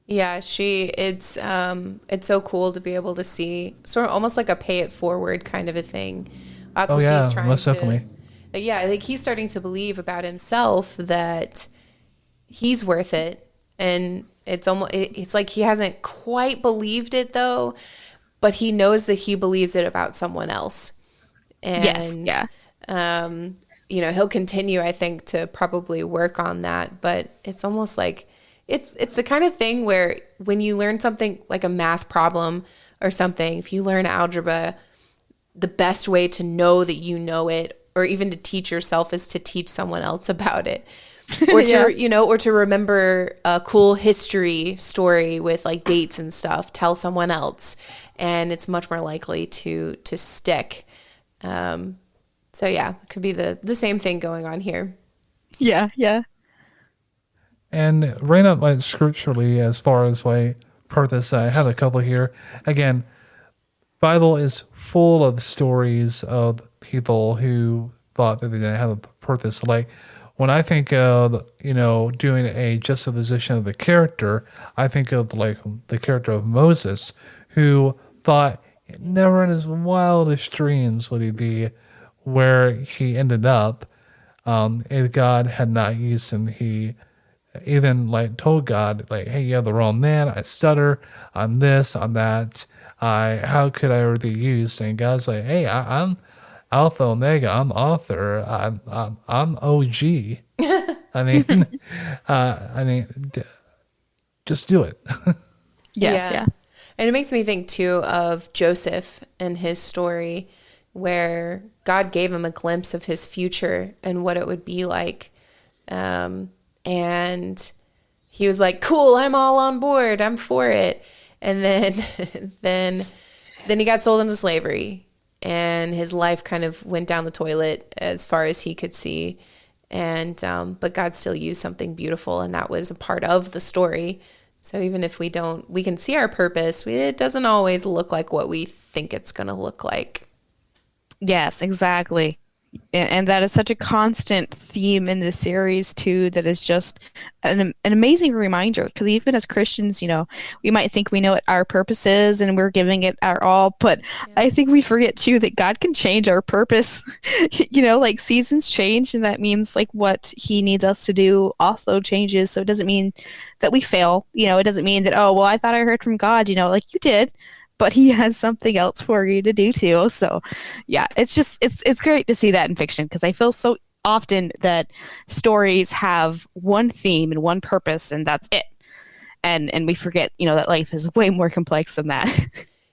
Yeah, it's so cool to be able to see sort of almost like a pay it forward kind of a thing. Atsusi's trying most definitely. Yeah, like he's starting to believe about himself that he's worth it, and it's like he hasn't quite believed it though, but he knows that he believes it about someone else. And yes, yeah. He'll continue, I think, to probably work on that, but it's almost like it's the kind of thing where when you learn something like a math problem or something, if you learn algebra, the best way to know that you know it, or even to teach yourself, is to teach someone else about it. Or to, or to remember a cool history story with like dates and stuff, tell someone else, and it's much more likely to stick. So yeah, it could be the same thing going on here. Yeah, yeah. And right up scripturally, as far as purpose, I have a couple here. Again, Bible is full of stories of people who thought that they didn't have a purpose. Like when I think of doing a juxtaposition of the character, I think of the character of Moses, who thought never in his wildest dreams would he be where he ended up. If God had not used him, he even told God, hey, you have the wrong man. I stutter. I'm this. I'm that. How could I ever be used? And God's like, hey, I'm Alpha Omega. I'm author. I'm OG. I mean, just do it. Yes, yeah. And it makes me think too of Joseph and his story, where God gave him a glimpse of his future and what it would be like. And he was like, cool, I'm all on board. I'm for it. And then he got sold into slavery, and his life kind of went down the toilet as far as he could see. And, but God still used something beautiful, and that was a part of the story. So even if we can see our purpose, it doesn't always look like what we think it's going to look like. Yes, exactly. And that is such a constant theme in this series too, that is just an amazing reminder, because even as Christians, we might think we know what our purpose is and we're giving it our all, but Yeah. I think we forget too that God can change our purpose. Like seasons change, and that means like what he needs us to do also changes. So it doesn't mean that we fail. It doesn't mean that, oh, well, I thought I heard from God, like you did, but he has something else for you to do too. So yeah, it's great to see that in fiction, because I feel so often that stories have one theme and one purpose, and that's it. And we forget, that life is way more complex than that.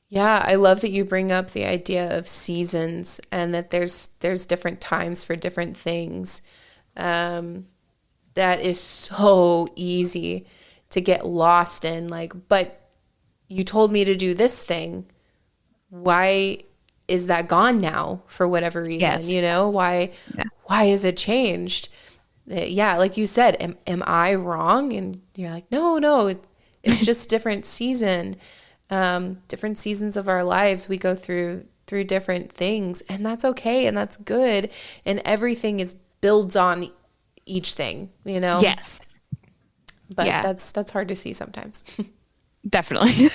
Yeah, I love that you bring up the idea of seasons and that there's different times for different things. Um, that is so easy to get lost in. Like, but you told me to do this thing. Why is that gone now for whatever reason? Yes. Yeah. Why is it changed? Yeah, like you said, am I wrong? And you're like, no, it's just different season. Different seasons of our lives, we go through different things, and that's okay, and that's good, and everything is builds on each thing. Yes. But Yeah. that's hard to see sometimes. Definitely.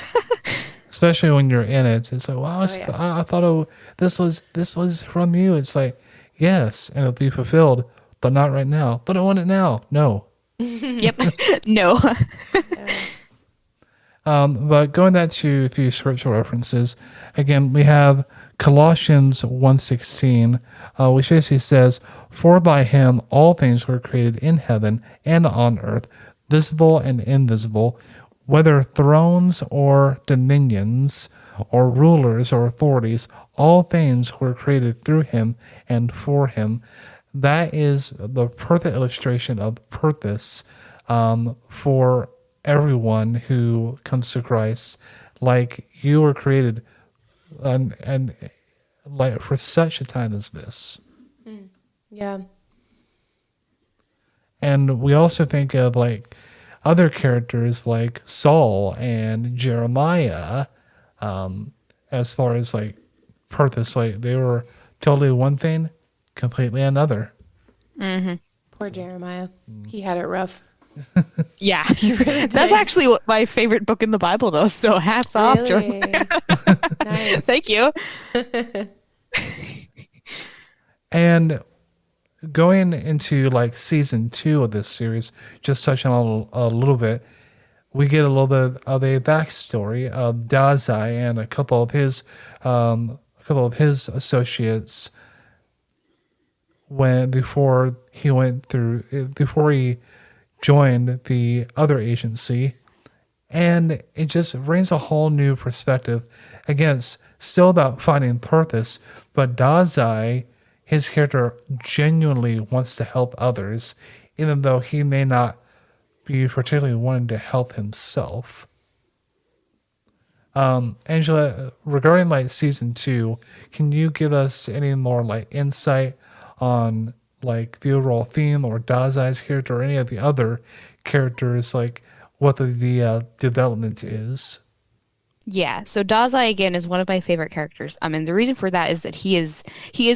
Especially when you're in it. It's like, wow, Yeah. I thought this was from you. It's like, yes, and it'll be fulfilled, but not right now. But I want it now. No. Yep. No. Yeah. But going back to a few scriptural references, again, we have Colossians 1:16, which basically says, "For by him all things were created in heaven and on earth, visible and invisible, whether thrones or dominions or rulers or authorities, all things were created through him and for him." That is the perfect illustration of purpose for everyone who comes to Christ. Like, you were created and like for such a time as this. Yeah. And we also think of like other characters like Saul and Jeremiah, as far as like purpose. Like, they were totally one thing, completely another. Poor Jeremiah. He had it rough. Yeah. really That's did. actually my favorite book in the Bible, though. So hats off, Really? Jeremiah. Nice. Thank you. And going into like season 2 of this series, just touching on a little bit, we get a little bit of a backstory of Dazai and a couple of his associates before he joined the other agency, and it just brings a whole new perspective. Again, it's still about finding purpose, but Dazai, his character, genuinely wants to help others, even though he may not be particularly wanting to help himself. Angela, regarding like season 2, can you give us any more like insight on like the overall theme or Dazai's character or any of the other characters, like what the development is? Yeah, so Dazai again is one of my favorite characters. And the reason for that is that he is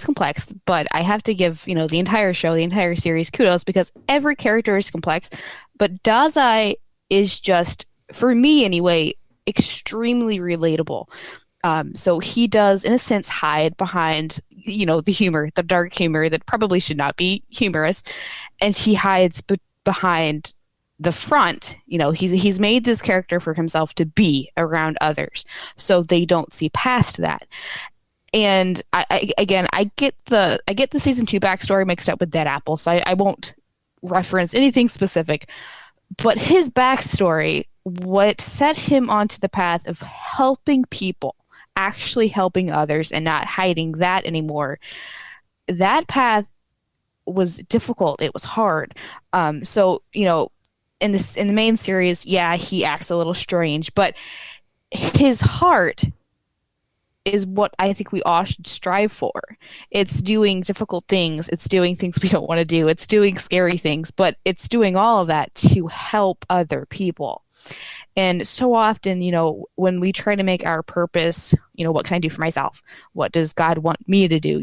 complex, but I have to give, the entire show, the entire series kudos, because every character is complex, but Dazai is just, for me anyway, extremely relatable. So he does, in a sense, hide behind, the humor, the dark humor that probably should not be humorous, and he hides behind the front. He's made this character for himself to be around others, so they don't see past that. And I get the season 2 backstory mixed up with Dead Apple, so I won't reference anything specific. But his backstory, what set him onto the path of helping people, actually helping others, and not hiding that anymore, that path was difficult. It was hard. So in the main series, yeah, he acts a little strange, but his heart is what I think we all should strive for. It's doing difficult things. It's doing things we don't want to do. It's doing scary things, but it's doing all of that to help other people. And so often, when we try to make our purpose, what can I do for myself? What does God want me to do?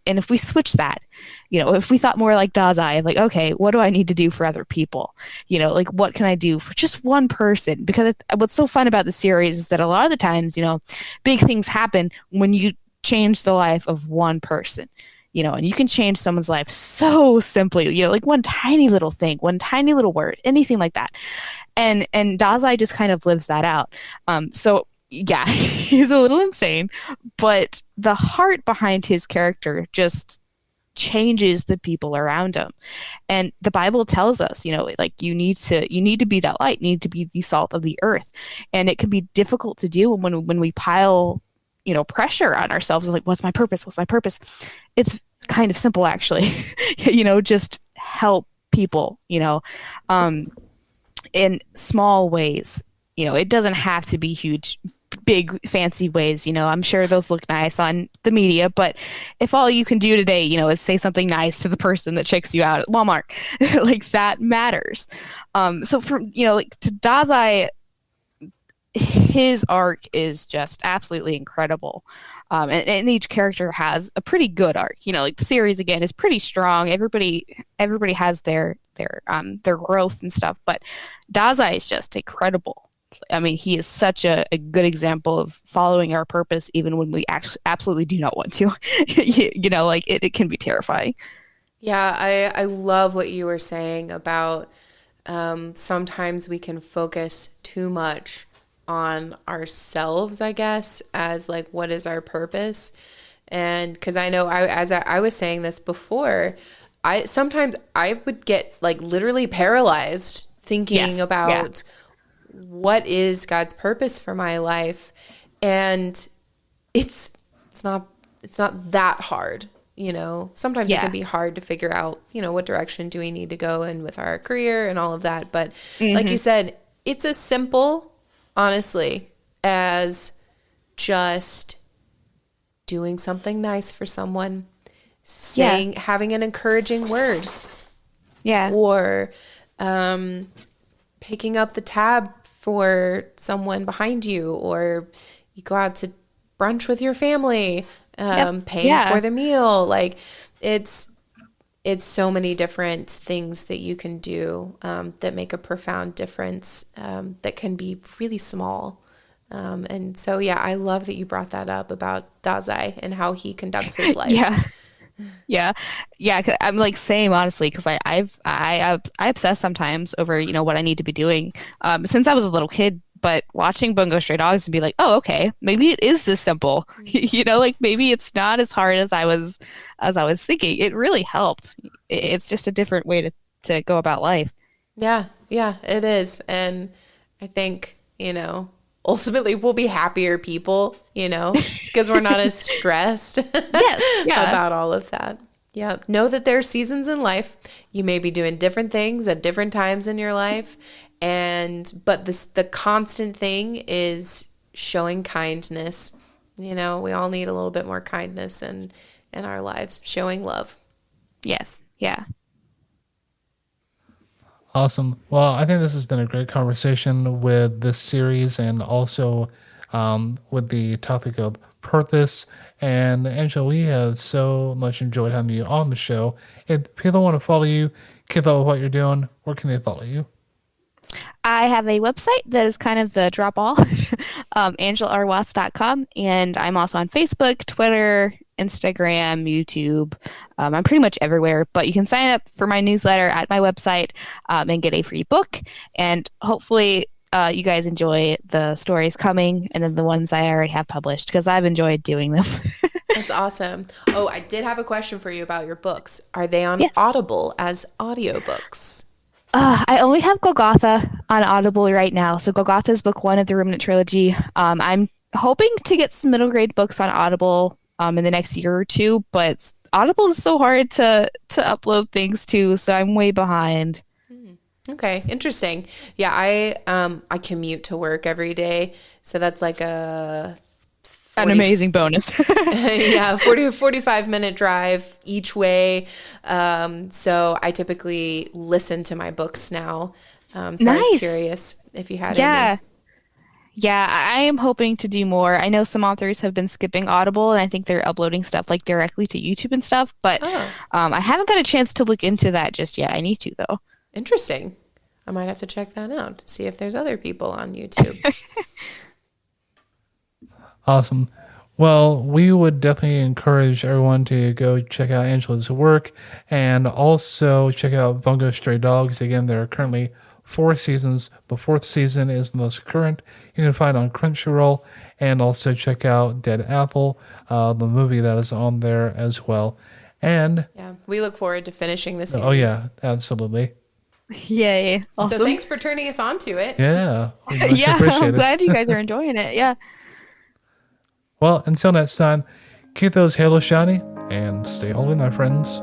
And if we switch that, if we thought more like Dazai, like, okay, what do I need to do for other people? Like, what can I do for just one person? Because what's so fun about the series is that a lot of the times, big things happen when you change the life of one person. And you can change someone's life so simply, like one tiny little thing, one tiny little word, anything like that. And Dazai just kind of lives that out. So yeah, he's a little insane, but the heart behind his character just changes the people around him. And the Bible tells us, like you need to be that light, you need to be the salt of the earth. And it can be difficult to do when we pile pressure on ourselves, like, what's my purpose? What's my purpose? It's kind of simple, actually. Just help people, in small ways. It doesn't have to be huge, big, fancy ways. I'm sure those look nice on the media, but if all you can do today, is say something nice to the person that checks you out at Walmart, like that matters. So from, like to Dazai, his arc is just absolutely incredible. And each character has a pretty good arc. Like the series again is pretty strong. Everybody has their growth and stuff, but Dazai is just incredible. I mean, he is such a good example of following our purpose, even when we actually absolutely do not want to. Like it can be terrifying. Yeah, I love what you were saying about sometimes we can focus too much on ourselves, I guess, as like, what is our purpose? And because I know I was saying this before, sometimes I would get like literally paralyzed thinking about what is God's purpose for my life. And it's not that hard. Sometimes it can be hard to figure out, what direction do we need to go in with our career and all of that. But like you said, it's as simple, honestly, as just doing something nice for someone, having an encouraging word, or picking up the tab for someone behind you, or you go out to brunch with your family, paying for the meal. Like it's so many different things that you can do that make a profound difference, that can be really small. And so, I love that you brought that up about Dazai and how he conducts his life. Yeah. 'Cause I'm like same, honestly, because I obsess sometimes over what I need to be doing since I was a little kid. But watching Bungo Stray Dogs and be like, oh, okay, maybe it is this simple. Like maybe it's not as hard as I was thinking. It really helped. It's just a different way to go about life. Yeah, it is. And I think, ultimately we'll be happier people, because we're not as stressed about all of that. Yeah. Know that there are seasons in life. You may be doing different things at different times in your life. But the constant thing is showing kindness. We all need a little bit more kindness in our lives, showing love. Yes. Yeah. Awesome. Well, I think this has been a great conversation with this series, and also with the topic of purpose. And Angela, we have so much enjoyed having you on the show. If people want to follow you, keep up with what you're doing, where can they follow you? I have a website that is kind of the drop all, AngelaRWatts.com, and I'm also on Facebook, Twitter, Instagram, YouTube. I'm pretty much everywhere, but you can sign up for my newsletter at my website and get a free book. And hopefully you guys enjoy the stories coming and then the ones I already have published, because I've enjoyed doing them. That's awesome. Oh, I did have a question for you about your books. Are they on Audible as audiobooks? I only have Golgotha on Audible right now. So Golgotha is book 1 of the Remnant trilogy. I'm hoping to get some middle grade books on Audible in the next year or two, but Audible is so hard to upload things to, so I'm way behind. Okay, interesting. Yeah, I commute to work every day, so that's like an amazing bonus. 40 or 45 minute drive each way. So I typically listen to my books now. So nice. I was curious. if you had Yeah. any. Yeah, I am hoping to do more. I know some authors have been skipping Audible, and I think they're uploading stuff like directly to YouTube and stuff, but Oh, I haven't got a chance to look into that just yet. I need to, though. interesting. I might have to check that out, see if there's other people on YouTube. Awesome. Well, we would definitely encourage everyone to go check out Angela's work and also check out Bungo Stray Dogs. Again, there are currently 4 seasons. The 4th season is the most current. You can find on Crunchyroll, and also check out Dead Apple, the movie that is on there as well. And Yeah, we look forward to finishing the series. oh yeah, absolutely. Yay. Awesome. So thanks for turning us on to it. Yeah, we much Yeah, appreciate I'm it. glad you guys are enjoying it. Yeah. Well, until next time, keep those halos shiny and stay holy, my friends.